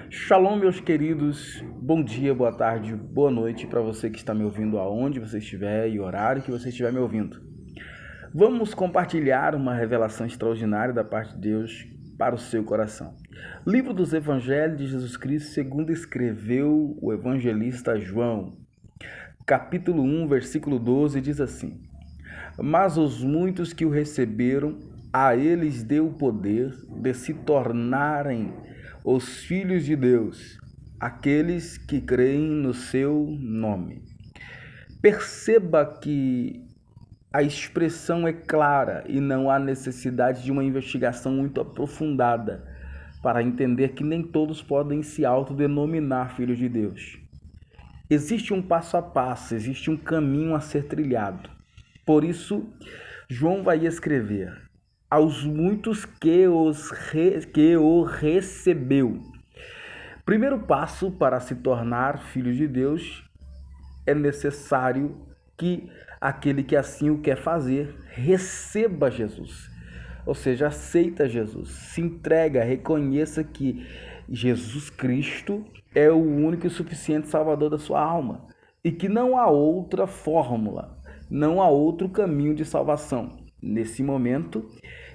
Shalom, meus queridos. Bom dia, boa tarde, boa noite para você que está me ouvindo aonde você estiver e o horário que você estiver me ouvindo. Vamos compartilhar uma revelação extraordinária da parte de Deus para o seu coração. Livro dos Evangelhos de Jesus Cristo, segundo escreveu o evangelista João. Capítulo 1, versículo 12, diz assim: Mas os muitos que o receberam, a eles deu o poder de se tornarem os filhos de Deus, aqueles que creem no seu nome. Perceba que a expressão é clara e não há necessidade de uma investigação muito aprofundada para entender que nem todos podem se autodenominar filhos de Deus. Existe um passo a passo, existe um caminho a ser trilhado. Por isso, João vai escrever: aos muitos que o recebeu. Primeiro passo para se tornar filho de Deus é necessário que aquele que assim o quer fazer receba Jesus. Ou seja, aceita Jesus, se entrega, reconheça que Jesus Cristo é o único e suficiente Salvador da sua alma e que não há outra fórmula, não há outro caminho de salvação. Nesse momento,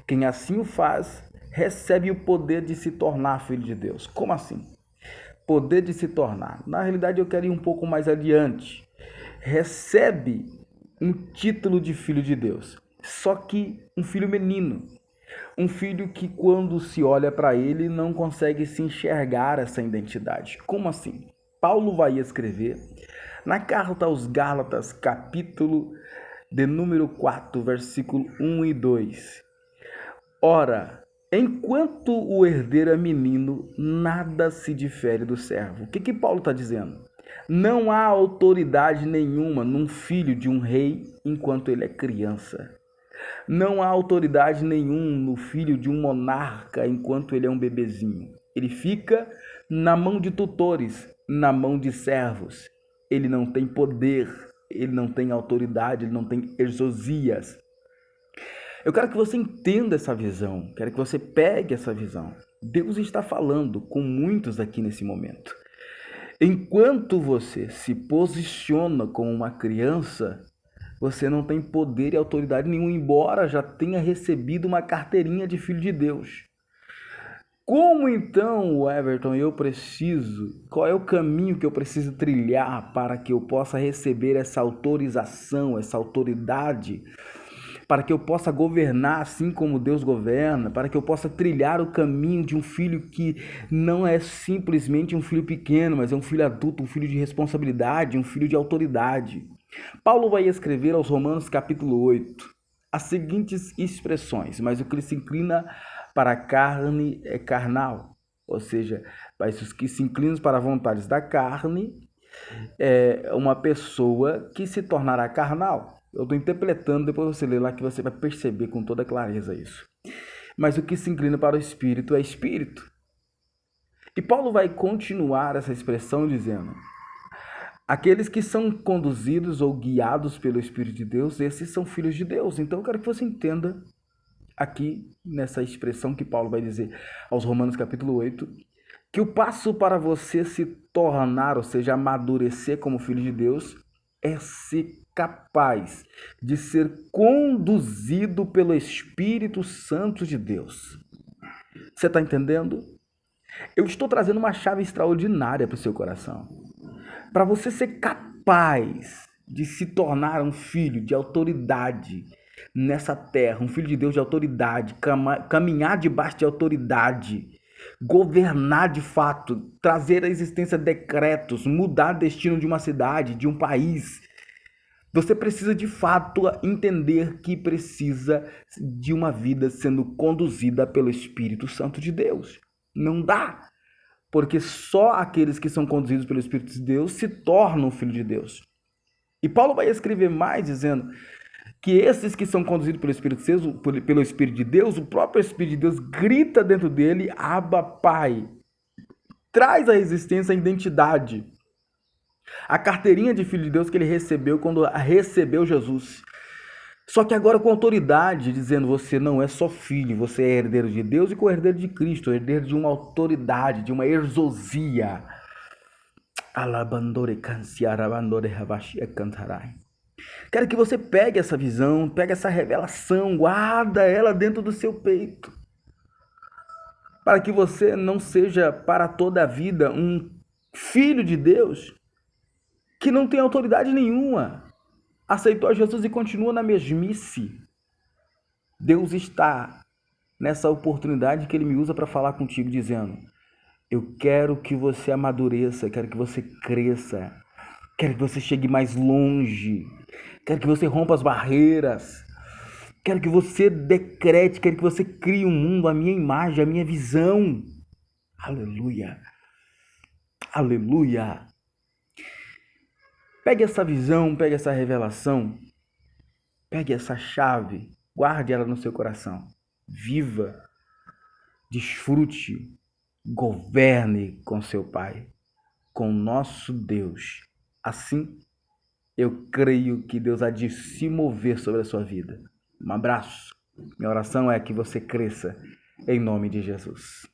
quem assim o faz, recebe o poder de se tornar filho de Deus. Como assim? Poder de se tornar. Na realidade, eu quero ir um pouco mais adiante. Recebe um título de filho de Deus, só que um filho menino. Um filho que, quando se olha para ele, não consegue se enxergar essa identidade. Como assim? Paulo vai escrever na carta aos Gálatas, capítulo de número 4, versículo 1 e 2. Ora, enquanto o herdeiro é menino, nada se difere do servo. O que Paulo está dizendo? Não há autoridade nenhuma num filho de um rei enquanto ele é criança. Não há autoridade nenhuma no filho de um monarca enquanto ele é um bebezinho. Ele fica na mão de tutores, na mão de servos. Ele não tem poder, ele não tem autoridade, ele não tem exousias. Eu quero que você entenda essa visão, quero que você pegue essa visão. Deus está falando com muitos aqui nesse momento. Enquanto você se posiciona como uma criança, você não tem poder e autoridade nenhum, embora já tenha recebido uma carteirinha de filho de Deus. Como então, Everton, qual é o caminho que eu preciso trilhar para que eu possa receber essa autorização, essa autoridade, para que eu possa governar assim como Deus governa, para que eu possa trilhar o caminho de um filho que não é simplesmente um filho pequeno, mas é um filho adulto, um filho de responsabilidade, um filho de autoridade. Paulo vai escrever aos Romanos capítulo 8 as seguintes expressões: mas o que se inclina para a carne é carnal, ou seja, mas os que se inclinam para as vontades da carne é uma pessoa que se tornará carnal. Eu estou interpretando, depois você lê lá que você vai perceber com toda clareza isso. Mas o que se inclina para o espírito é espírito. E Paulo vai continuar essa expressão dizendo: aqueles que são conduzidos ou guiados pelo Espírito de Deus, esses são filhos de Deus. Então eu quero que você entenda aqui nessa expressão que Paulo vai dizer aos Romanos capítulo 8, que o passo para você se tornar, ou seja, amadurecer como filho de Deus, é ser capaz de ser conduzido pelo Espírito Santo de Deus. Você está entendendo? Eu estou trazendo uma chave extraordinária para o seu coração. Para você ser capaz de se tornar um filho de autoridade nessa terra, um filho de Deus de autoridade, caminhar debaixo de autoridade, governar de fato, trazer à existência decretos, mudar o destino de uma cidade, de um país. Você precisa de fato entender que precisa de uma vida sendo conduzida pelo Espírito Santo de Deus. Não dá, porque só aqueles que são conduzidos pelo Espírito de Deus se tornam filho de Deus. E Paulo vai escrever mais dizendo que esses que são conduzidos pelo Espírito de Deus, o próprio Espírito de Deus grita dentro dele: Abba, Pai. Traz à existência a identidade, a carteirinha de filho de Deus que ele recebeu quando recebeu Jesus. Só que agora com autoridade, dizendo você não é só filho, você é herdeiro de Deus e co-herdeiro de Cristo, herdeiro de uma autoridade, de uma exousia. Alabandore cansiarabandore rabashi cantarai. Quero que você pegue essa visão, pegue essa revelação, guarda ela dentro do seu peito. Para que você não seja para toda a vida um filho de Deus que não tem autoridade nenhuma. Aceitou a Jesus e continua na mesmice. Deus está nessa oportunidade que Ele me usa para falar contigo, dizendo: eu quero que você amadureça, quero que você cresça, quero que você chegue mais longe, quero que você rompa as barreiras, quero que você decrete, quero que você crie um mundo, a minha imagem, a minha visão. Aleluia, aleluia. Pegue essa visão, pegue essa revelação, pegue essa chave, guarde ela no seu coração. Viva, desfrute, governe com seu Pai, com nosso Deus. Assim, eu creio que Deus há de se mover sobre a sua vida. Um abraço. Minha oração é que você cresça em nome de Jesus.